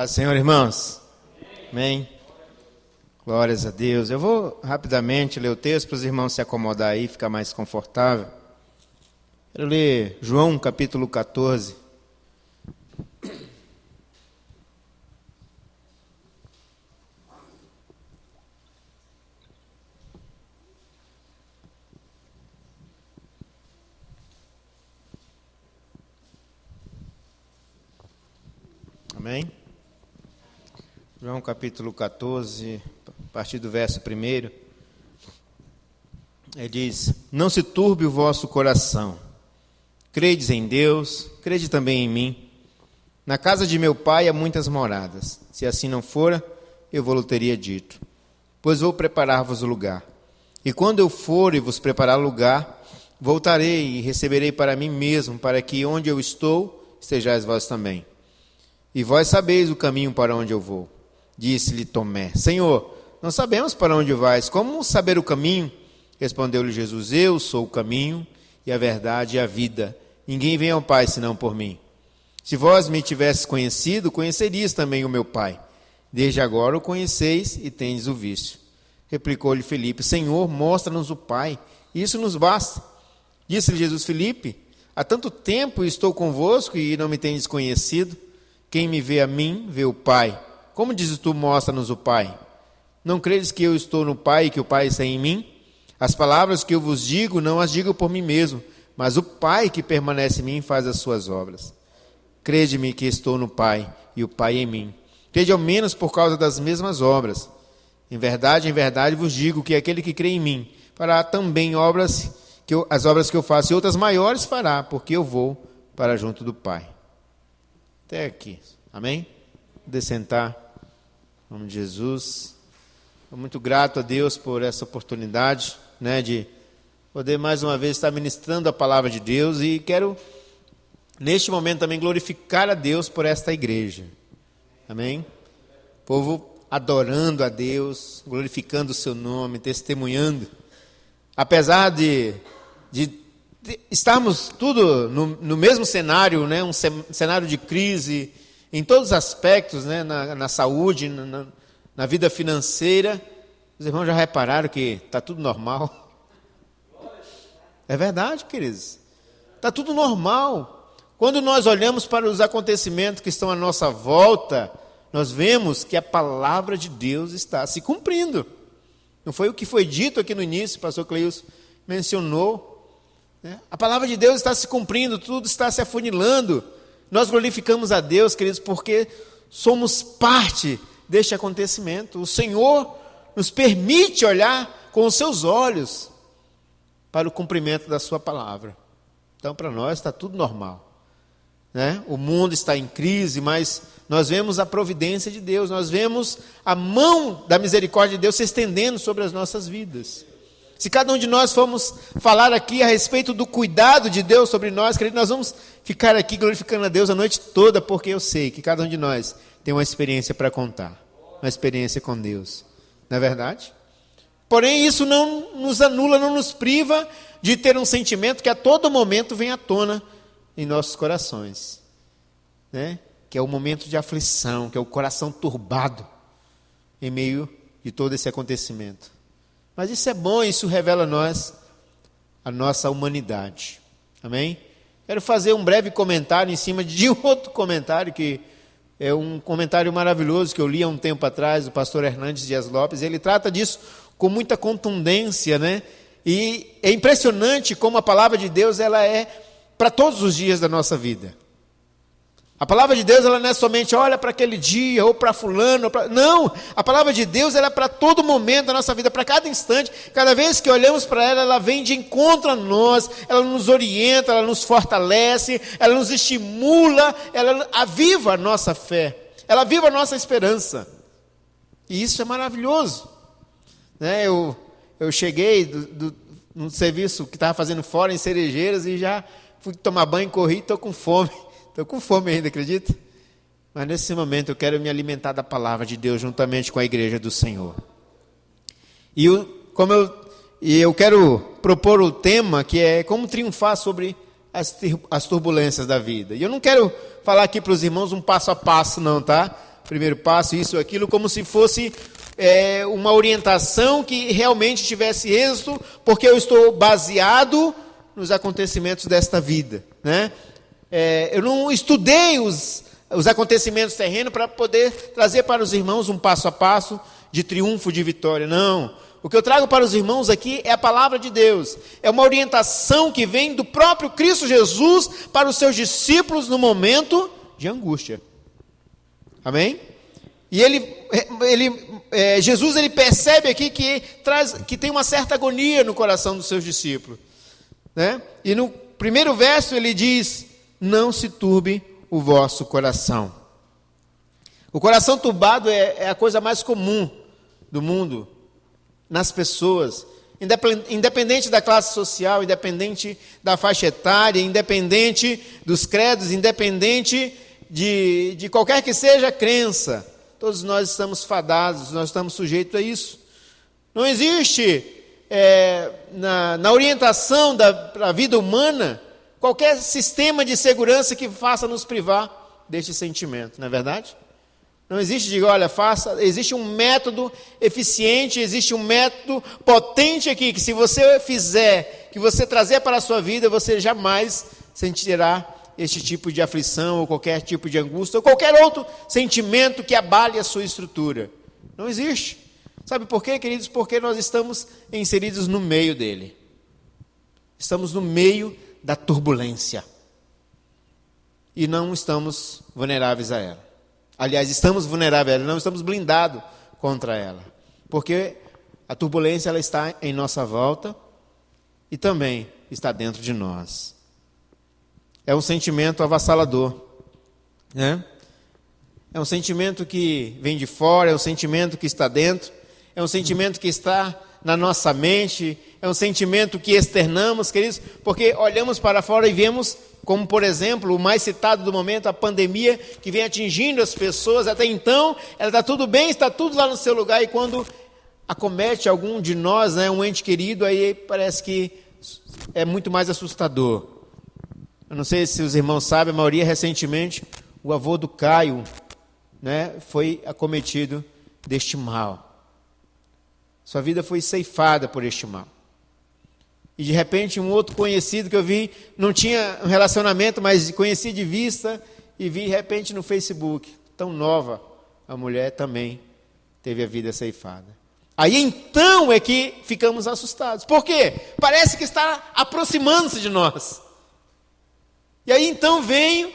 Paz do Senhor, irmãos. Amém. Glórias a Deus. Eu vou rapidamente ler o texto para os irmãos se acomodar aí, ficar mais confortável. Quero ler João capítulo 14. Amém? João capítulo 14, a partir do verso 1, ele diz: Não se turbe o vosso coração, credes em Deus, crede também em mim. Na casa de meu pai há muitas moradas, se assim não fora, eu vou-lhe teria dito, pois vou preparar-vos o lugar. E quando eu for e vos preparar lugar, voltarei e receberei para mim mesmo, para que onde eu estou, estejais vós também. E vós sabeis o caminho para onde eu vou. Disse-lhe Tomé: Senhor, não sabemos para onde vais, como saber o caminho? Respondeu-lhe Jesus: Eu sou o caminho e a verdade e a vida. Ninguém vem ao Pai senão por mim. Se vós me tivesses conhecido, conhecerias também o meu Pai. Desde agora o conheceis e tendes o visto. Replicou-lhe Filipe: Senhor, mostra-nos o Pai, isso nos basta. Disse-lhe Jesus: Filipe, há tanto tempo estou convosco e não me tendes conhecido. Quem me vê a mim, vê o Pai. Como dizes tu, mostra-nos o Pai? Não credes que eu estou no Pai e que o Pai está em mim? As palavras que eu vos digo, não as digo por mim mesmo, mas o Pai que permanece em mim faz as suas obras. Crede-me que estou no Pai e o Pai em mim. Crede ao menos por causa das mesmas obras. Em verdade vos digo que aquele que crê em mim fará também as obras que eu faço, e outras maiores fará, porque eu vou para junto do Pai. Até aqui. Amém? Poder sentar. Em nome de Jesus. Estou muito grato a Deus por essa oportunidade, de poder mais uma vez estar ministrando a palavra de Deus, e quero, neste momento, também glorificar a Deus por esta igreja. Amém? O povo adorando a Deus, glorificando o seu nome, testemunhando. Apesar de estarmos tudo no mesmo cenário, um cenário de crise, em todos os aspectos, na saúde, na vida financeira, os irmãos já repararam que está tudo normal? É verdade, queridos. Está tudo normal. Quando nós olhamos para os acontecimentos que estão à nossa volta, nós vemos que a palavra de Deus está se cumprindo. Não foi o que foi dito aqui no início, o pastor Cleilson mencionou. A palavra de Deus está se cumprindo, tudo está se afunilando. Nós glorificamos a Deus, queridos, porque somos parte deste acontecimento. O Senhor nos permite olhar com os seus olhos para o cumprimento da sua palavra. Então, para nós está tudo normal. O mundo está em crise, mas nós vemos a providência de Deus, nós vemos a mão da misericórdia de Deus se estendendo sobre as nossas vidas. Se cada um de nós formos falar aqui a respeito do cuidado de Deus sobre nós, querido, nós vamos ficar aqui glorificando a Deus a noite toda, porque eu sei que cada um de nós tem uma experiência para contar, uma experiência com Deus. Não é verdade? Porém, isso não nos anula, não nos priva de ter um sentimento que a todo momento vem à tona em nossos corações, que é o momento de aflição, que é o coração turbado em meio de todo esse acontecimento. Mas isso é bom, isso revela a nós a nossa humanidade. Amém? Quero fazer um breve comentário em cima de um outro comentário, que é um comentário maravilhoso que eu li há um tempo atrás, do pastor Hernandes Dias Lopes. Ele trata disso com muita contundência, E é impressionante como a palavra de Deus ela é para todos os dias da nossa vida. A palavra de Deus ela não é somente olha para aquele dia, ou para fulano, não, a palavra de Deus ela é para todo momento da nossa vida, para cada instante. Cada vez que olhamos para ela, ela vem de encontro a nós, ela nos orienta, ela nos fortalece, ela nos estimula, ela aviva a nossa fé, ela aviva a nossa esperança. E isso é maravilhoso. Eu cheguei no serviço que estava fazendo fora em Cerejeiras e já fui tomar banho, corri e estou com fome. Estou com fome ainda, acredita? Mas nesse momento eu quero me alimentar da palavra de Deus juntamente com a igreja do Senhor. E eu quero propor o tema que é como triunfar sobre as turbulências da vida. E eu não quero falar aqui para os irmãos um passo a passo não, tá? primeiro passo, isso ou aquilo, como se fosse uma orientação que realmente tivesse êxito, porque eu estou baseado nos acontecimentos desta vida, né? Eu não estudei os acontecimentos terrenos para poder trazer para os irmãos um passo a passo de triunfo, de vitória, não. O que eu trago para os irmãos aqui é a palavra de Deus. É uma orientação que vem do próprio Cristo Jesus para os seus discípulos no momento de angústia. Amém? E Jesus percebe aqui que tem uma certa agonia no coração dos seus discípulos, né? E no primeiro verso ele diz: não se turbe o vosso coração. O coração turbado é a coisa mais comum do mundo, nas pessoas, independente da classe social, independente da faixa etária, independente dos credos, independente de qualquer que seja a crença. Todos nós estamos fadados, nós estamos sujeitos a isso. Não existe na orientação da vida humana qualquer sistema de segurança que faça nos privar deste sentimento, não é verdade? Não existe, existe um método eficiente, existe um método potente aqui, que se você fizer, que você trazer para a sua vida, você jamais sentirá este tipo de aflição, ou qualquer tipo de angústia, ou qualquer outro sentimento que abale a sua estrutura. Não existe. Sabe por quê, queridos? Porque nós estamos inseridos no meio dele. Estamos no meio da turbulência. E não estamos vulneráveis a ela. Aliás, estamos vulneráveis a ela, não estamos blindados contra ela. Porque a turbulência ela está em nossa volta e também está dentro de nós. É um sentimento avassalador, né? É um sentimento que vem de fora, é um sentimento que está dentro, é um sentimento que está na nossa mente, é um sentimento que externamos, queridos, porque olhamos para fora e vemos, como por exemplo, o mais citado do momento, a pandemia que vem atingindo as pessoas. Até então, ela está tudo bem, está tudo lá no seu lugar, e quando acomete algum de nós, né, um ente querido, aí parece que é muito mais assustador. Eu não sei se os irmãos sabem, a maioria recentemente, o avô do Caio, né, foi acometido deste mal. Sua vida foi ceifada por este mal. E de repente um outro conhecido que eu vi, não tinha um relacionamento, mas conheci de vista, e vi de repente no Facebook, tão nova, a mulher também teve a vida ceifada. Aí então é que ficamos assustados. Por quê? Parece que está aproximando-se de nós. E aí então vem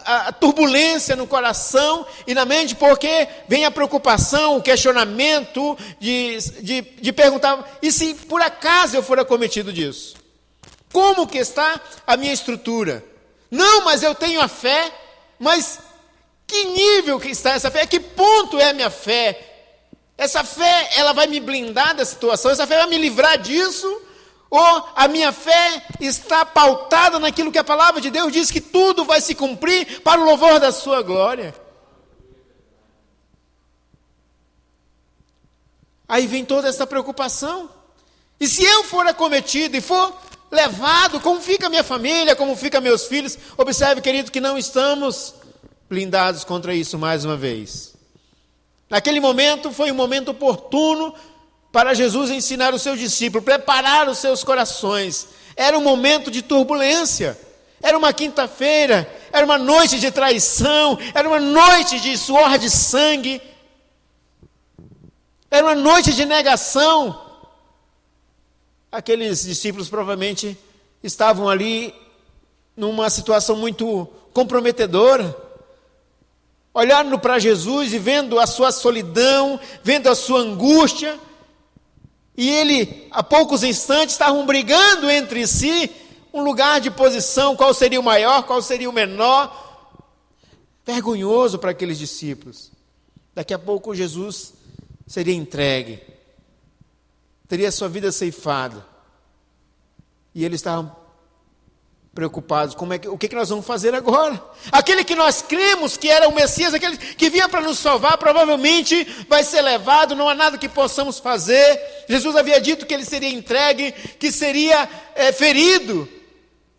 a turbulência no coração e na mente, porque vem a preocupação, o questionamento de perguntar: e se por acaso eu for acometido disso? Como que está a minha estrutura? Não, mas eu tenho a fé. Mas que nível que está essa fé? Que ponto é a minha fé? Essa fé, ela vai me blindar da situação? Essa fé vai me livrar disso? Ou a minha fé está pautada naquilo que a palavra de Deus diz, que tudo vai se cumprir para o louvor da sua glória? Aí vem toda essa preocupação. E se eu for acometido e for levado, como fica minha família, como fica meus filhos? Observe, querido, que não estamos blindados contra isso mais uma vez. Naquele momento foi um momento oportuno para Jesus ensinar os seus discípulos, preparar os seus corações. Era um momento de turbulência, era uma quinta-feira, era uma noite de traição, era uma noite de suor de sangue, era uma noite de negação. Aqueles discípulos provavelmente estavam ali numa situação muito comprometedora, olhando para Jesus e vendo a sua solidão, vendo a sua angústia. E ele, há poucos instantes, estavam brigando entre si, um lugar de posição, qual seria o maior, qual seria o menor. Vergonhoso para aqueles discípulos. Daqui a pouco Jesus seria entregue, teria sua vida ceifada. E eles estavam preocupados, o que nós vamos fazer agora? Aquele que nós cremos que era o Messias, aquele que vinha para nos salvar, provavelmente vai ser levado, não há nada que possamos fazer. Jesus havia dito que ele seria entregue, que seria ferido.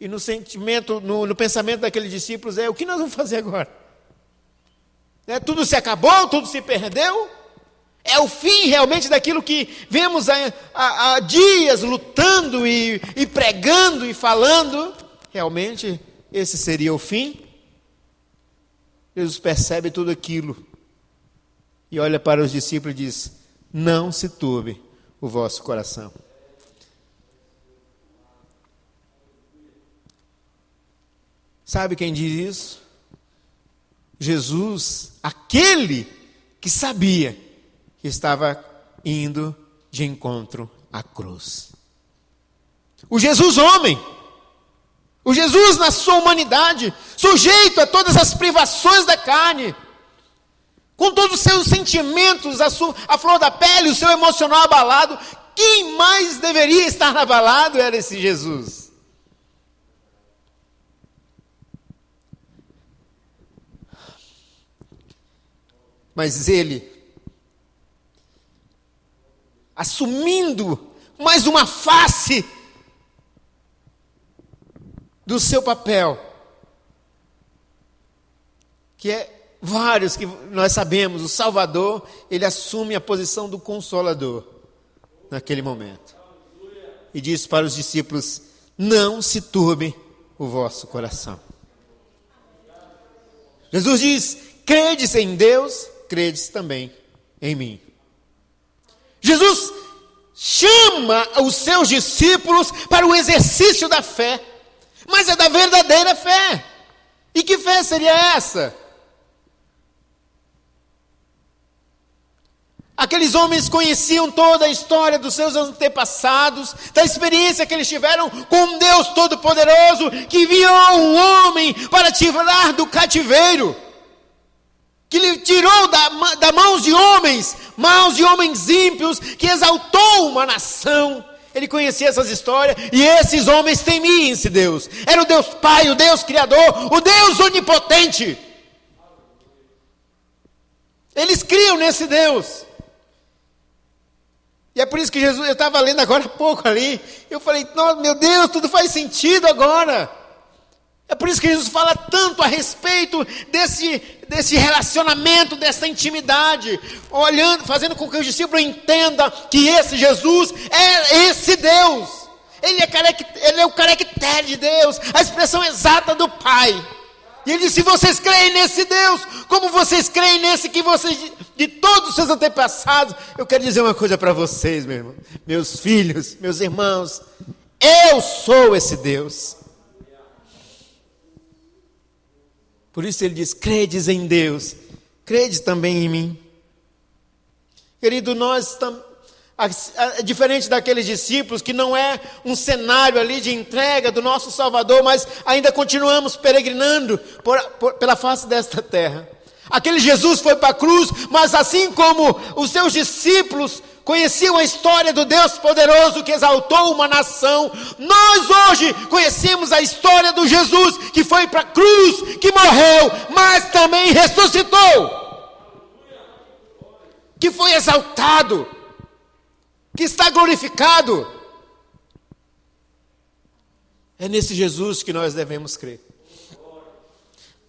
E no sentimento, no pensamento daqueles discípulos o que nós vamos fazer agora? Tudo se acabou, tudo se perdeu. É o fim realmente daquilo que vemos há dias lutando e pregando e falando. Realmente esse seria o fim? Jesus percebe tudo aquilo e olha para os discípulos e diz: não se turbe o vosso coração. Sabe quem diz isso? Jesus, aquele que sabia que estava indo de encontro à cruz. O Jesus homem, o Jesus na sua humanidade, sujeito a todas as privações da carne, com todos os seus sentimentos, a flor da pele, o seu emocional abalado. Quem mais deveria estar abalado era esse Jesus. Mas ele, assumindo mais uma face do seu papel, que é vários que nós sabemos, o Salvador, ele assume a posição do Consolador naquele momento. E diz para os discípulos: não se turbe o vosso coração. Jesus diz: credes em Deus, credes também em mim. Jesus chama os seus discípulos para o exercício da fé, mas é da verdadeira fé. E que fé seria essa? Aqueles homens conheciam toda a história dos seus antepassados, da experiência que eles tiveram com um Deus Todo-Poderoso, que enviou um homem para tirar do cativeiro, que lhe tirou da mãos de homens ímpios, que exaltou uma nação. Ele conhecia essas histórias, e esses homens temiam esse Deus. Era o Deus Pai, o Deus Criador, o Deus Onipotente. Eles criam nesse Deus. E é por isso que Jesus, eu estava lendo agora há pouco ali, eu falei: nossa, meu Deus, tudo faz sentido agora. É por isso que Jesus fala tanto a respeito desse relacionamento, dessa intimidade, olhando, fazendo com que os discípulos entendam que esse Jesus é esse Deus. Ele é o caractere de Deus, a expressão exata do Pai. E ele diz: se vocês creem nesse Deus, como vocês creem nesse que vocês, de todos os seus antepassados, eu quero dizer uma coisa para vocês, meu irmão, meus filhos, meus irmãos, eu sou esse Deus. Por isso ele diz: credes em Deus, credes também em mim. Querido, nós estamos, diferente daqueles discípulos, que não é um cenário ali de entrega do nosso Salvador, mas ainda continuamos peregrinando pela face desta terra. Aquele Jesus foi para a cruz, mas assim como os seus discípulos conheciam a história do Deus poderoso que exaltou uma nação, nós hoje conhecemos a história do Jesus que foi para a cruz, que morreu, mas também ressuscitou, que foi exaltado, que está glorificado. É nesse Jesus que nós devemos crer.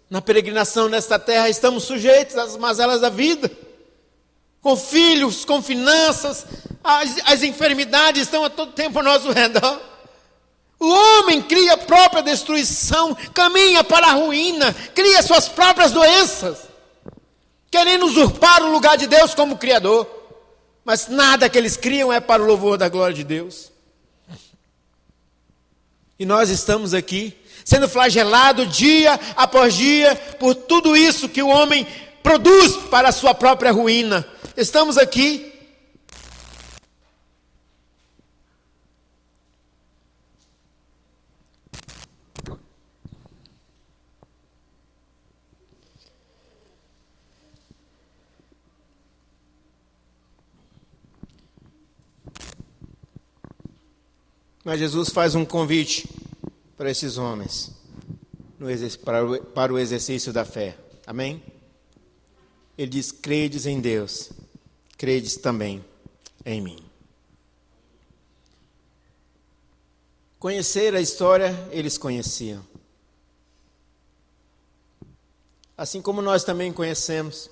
Na peregrinação nesta terra estamos sujeitos às mazelas da vida, com filhos, com finanças, as enfermidades estão a todo tempo ao nosso redor. O homem cria a própria destruição, caminha para a ruína, cria suas próprias doenças, querendo usurpar o lugar de Deus como Criador. Mas nada que eles criam é para o louvor da glória de Deus. E nós estamos aqui, sendo flagelado dia após dia, por tudo isso que o homem produz para a sua própria ruína. Estamos aqui. Mas Jesus faz um convite para esses homens, para o exercício da fé. Amém? Ele diz: credes em Deus, credes também em mim. Conhecer a história, eles conheciam. assim como nós também conhecemos.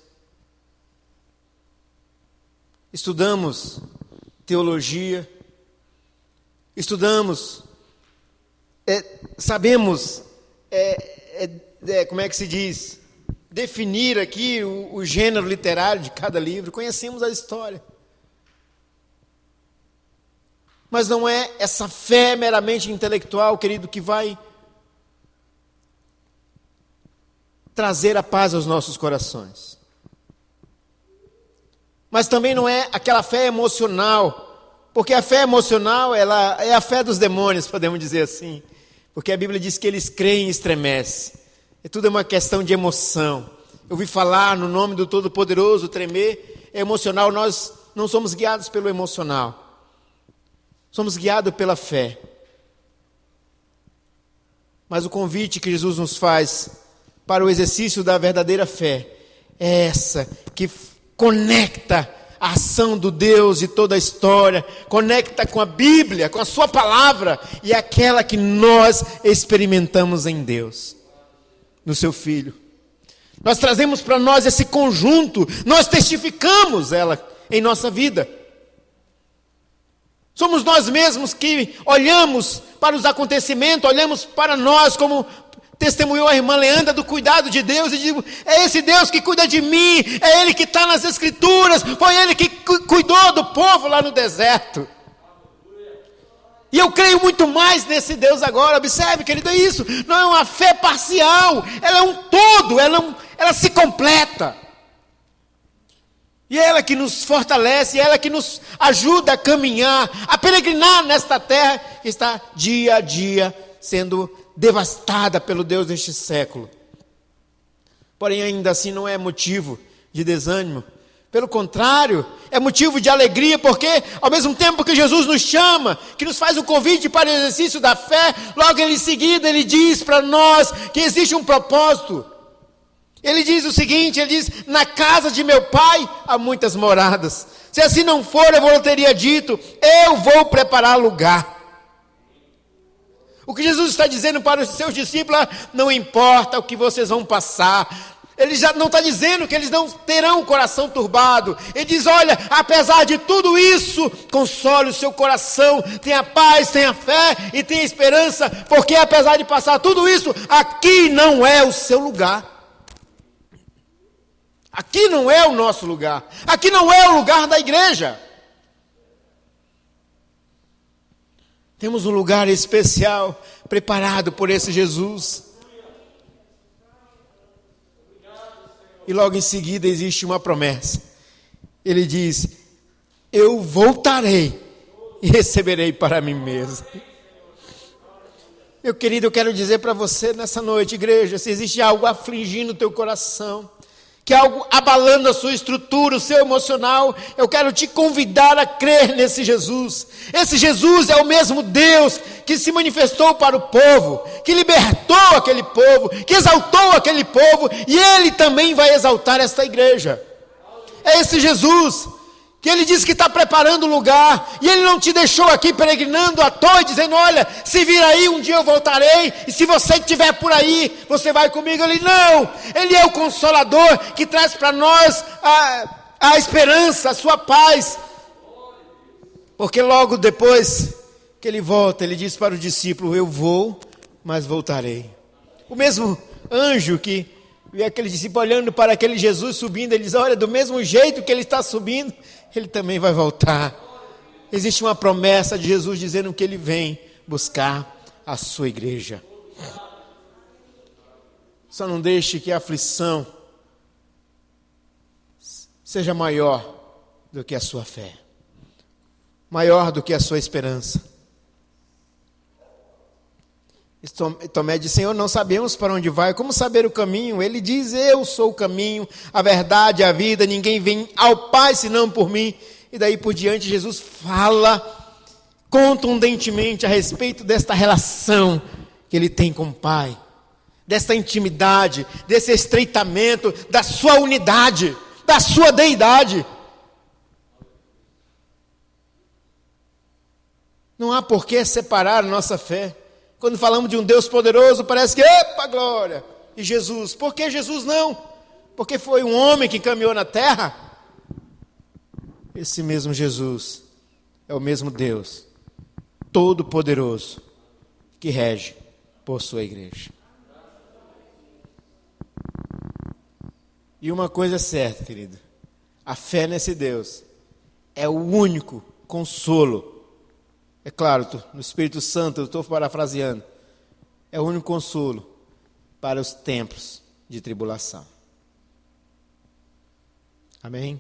Estudamos teologia, estudamos, sabemos, como é que se diz, definir aqui o gênero literário de cada livro, conhecemos a história. Mas não é essa fé meramente intelectual, querido, que vai trazer a paz aos nossos corações. Mas também não é aquela fé emocional, porque a fé emocional, ela é a fé dos demônios, podemos dizer assim. Porque a Bíblia diz que eles creem e estremecem. Tudo é uma questão de emoção. Eu ouvi falar no nome do Todo-Poderoso, tremer é emocional. Nós não somos guiados pelo emocional. Somos guiados pela fé. Mas o convite que Jesus nos faz para o exercício da verdadeira fé é essa, que conecta a ação do Deus de toda a história, conecta com a Bíblia, com a sua palavra, e é aquela que nós experimentamos em Deus, no seu Filho. Nós trazemos para nós esse conjunto, nós testificamos ela em nossa vida. Somos nós mesmos que olhamos para os acontecimentos, olhamos para nós, como testemunhou a irmã Leandra, do cuidado de Deus, e digo, é esse Deus que cuida de mim, é Ele que está nas Escrituras, foi Ele que cuidou do povo lá no deserto. E eu creio muito mais nesse Deus agora. Observe, querido, é isso, não é uma fé parcial, ela é um todo, ela se completa. E é ela que nos fortalece, é ela que nos ajuda a caminhar, a peregrinar nesta terra que está dia a dia sendo devastada pelo Deus deste século. Porém, ainda assim não é motivo de desânimo. Pelo contrário, é motivo de alegria, porque ao mesmo tempo que Jesus nos chama, que nos faz o convite para o exercício da fé, logo em seguida ele diz para nós que existe um propósito. Ele diz o seguinte, ele diz, na casa de meu pai há muitas moradas. Se assim não for, eu teria dito, eu vou preparar lugar. O que Jesus está dizendo para os seus discípulos, não importa o que vocês vão passar. Ele já não está dizendo que eles não terão o coração turbado. Ele diz, olha, apesar de tudo isso, console o seu coração, tenha paz, tenha fé e tenha esperança, porque apesar de passar tudo isso, aqui não é o seu lugar. Aqui não é o nosso lugar. Aqui não é o lugar da igreja. Temos um lugar especial, preparado por esse Jesus. E logo em seguida existe uma promessa. Ele diz, eu voltarei e receberei para mim mesmo. Meu querido, eu quero dizer para você nessa noite, igreja, se existe algo afligindo o teu coração, que é algo abalando a sua estrutura, o seu emocional, eu quero te convidar a crer nesse Jesus. Esse Jesus é o mesmo Deus que se manifestou para o povo, que libertou aquele povo, que exaltou aquele povo, e Ele também vai exaltar esta igreja. É esse Jesus que Ele diz que está preparando o lugar, e Ele não te deixou aqui peregrinando à toa, dizendo, olha, se vir aí, um dia eu voltarei, e se você estiver por aí, você vai comigo. Ele não, Ele é o Consolador, que traz para nós a esperança, a sua paz, porque logo depois que Ele volta, Ele diz para o discípulo, eu vou, mas voltarei. O mesmo anjo que vê aquele discípulo olhando para aquele Jesus subindo, ele diz, olha, do mesmo jeito que Ele está subindo, Ele também vai voltar. Existe uma promessa de Jesus dizendo que Ele vem buscar a sua igreja. Só não deixe que a aflição seja maior do que a sua fé, maior do que a sua esperança. Tomé disse, Senhor, não sabemos para onde vai, como saber o caminho? Ele diz, eu sou o caminho, a verdade e a vida, ninguém vem ao Pai senão por mim. E daí por diante Jesus fala contundentemente a respeito desta relação que Ele tem com o Pai, desta intimidade, desse estreitamento, da sua unidade, da sua deidade. Não há por que separar a nossa fé. Quando falamos de um Deus poderoso, parece que, epa, glória, e Jesus. Por que Jesus não? Porque foi um homem que caminhou na terra? Esse mesmo Jesus é o mesmo Deus, todo-poderoso, que rege por sua igreja. E uma coisa é certa, querido, a fé nesse Deus é o único consolo. É claro, no Espírito Santo, eu estou parafraseando, é o único consolo para os tempos de tribulação. Amém?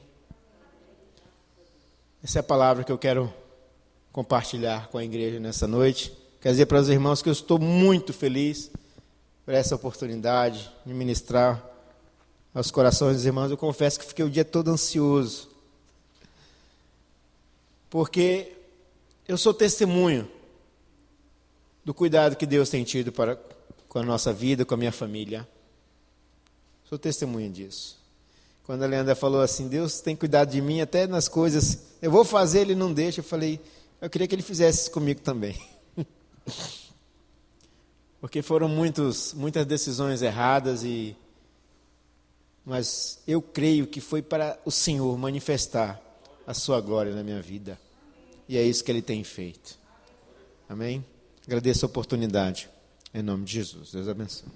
Essa é a palavra que eu quero compartilhar com a igreja nessa noite. Quero dizer para os irmãos que eu estou muito feliz por essa oportunidade de ministrar aos corações dos irmãos. Eu confesso que fiquei o dia todo ansioso, porque eu sou testemunho do cuidado que Deus tem tido com a nossa vida, com a minha família. Sou testemunho disso. Quando a Leandra falou assim, Deus tem cuidado de mim até nas coisas, eu vou fazer, Ele não deixa. Eu falei, eu queria que Ele fizesse isso comigo também. Porque foram muitas decisões erradas, mas eu creio que foi para o Senhor manifestar a sua glória na minha vida. E é isso que Ele tem feito. Amém? Agradeço a oportunidade. Em nome de Jesus. Deus abençoe.